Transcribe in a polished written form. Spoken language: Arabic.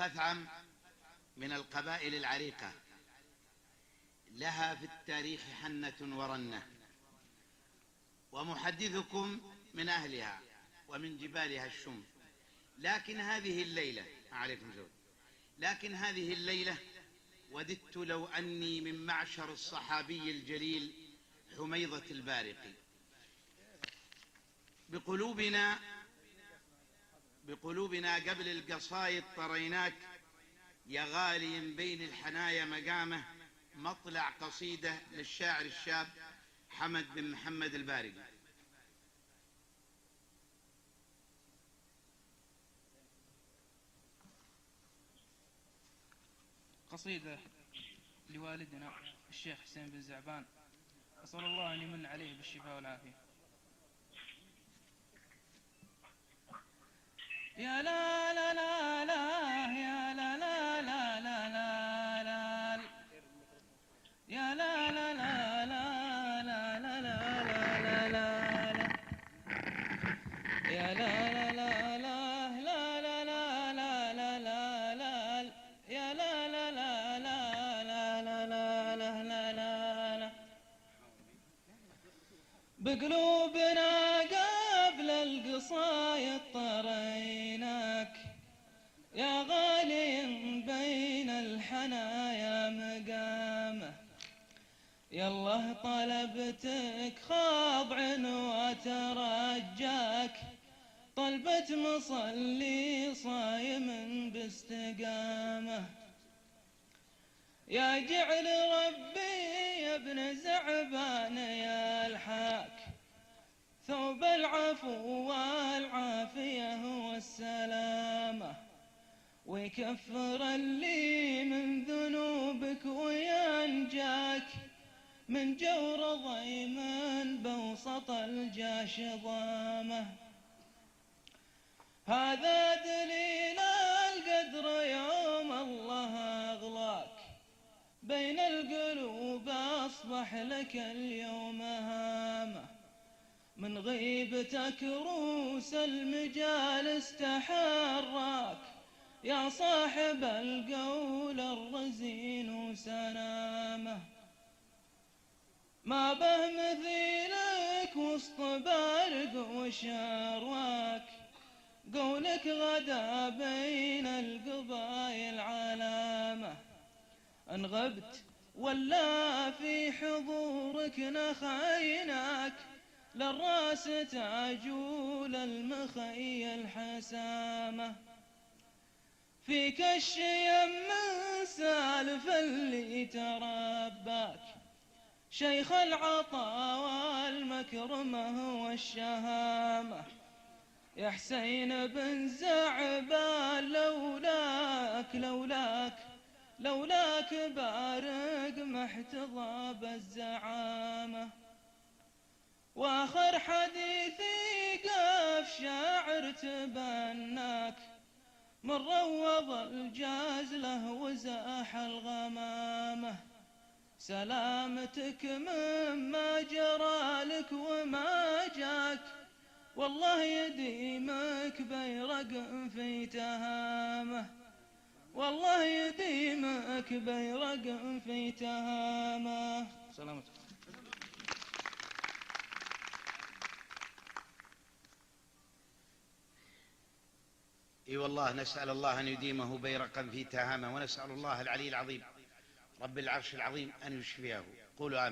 خثعم من القبائل العريقة، لها في التاريخ حنة ورنة، ومحدثكم من أهلها ومن جبالها الشم. لكن هذه الليلة وددت لو أني من معشر الصحابي الجليل حميضة البارقي. بقلوبنا قبل القصايد طريناك، يا غالي بين الحنايا مقامه. مطلع قصيدة للشاعر الشاب حمد بن محمد البارقي. قصيدة لوالدنا الشيخ حسين بن زعبان، أسأل الله أن يمن عليه بالشفاء والعافية. يا لا لا لا لا، يا لا لا لا لا لا لا، يا لا لا لا لا لا لا لا لا لا، يا لا لا لا لا لا لا لا لا لا لا، يا لا لا لا لا لا لا لا لا لا لا. بقلوبنا قبل القصايد طريناك، يا غالي بين الحنايا مقامه. يالله طلبتك خاضع وترجاك، طلبة مصلي صايم باستقامه. يا جعل ربي يا ابن زعبان يا الحاك، ثوب العفو والعافية والسلامة، ويكفر اللي من ذنوبك وينجاك من جور ضيم بوسط الجاشظامة. هذا دليل القدر يوم الله أغلاك، بين القلوب أصبح لك اليوم هامة. من غيبتك روس المجالس تحراك، يا صاحب القول الرزين وسنامه. ما به مثيلك وسط بارق وشرواك، قولك غدا بين القبائل علامة. ان غبت ولا في حضورك نخيناك، للراس تعجول المخيل حسامة. فيك الشيم من سالف اللي ترباك، شيخ العطا والمكرمة والشهامة. يا حسين بن زعبان لولاك بارق محتضى بالزعامة. واخر حديثي قاف شاعر تبناك، من روض الجازله وزاح الغمامة. سلامتك مما جرى لك وما جاك، والله يديمك بيرق في تهامه، والله يديمك بيرق في تهامه. سلامتك. اي والله نسأل الله أن يديمه بيرقا في تهامه، ونسأل الله العلي العظيم رب العرش العظيم أن يشفيه. قولوا آمين.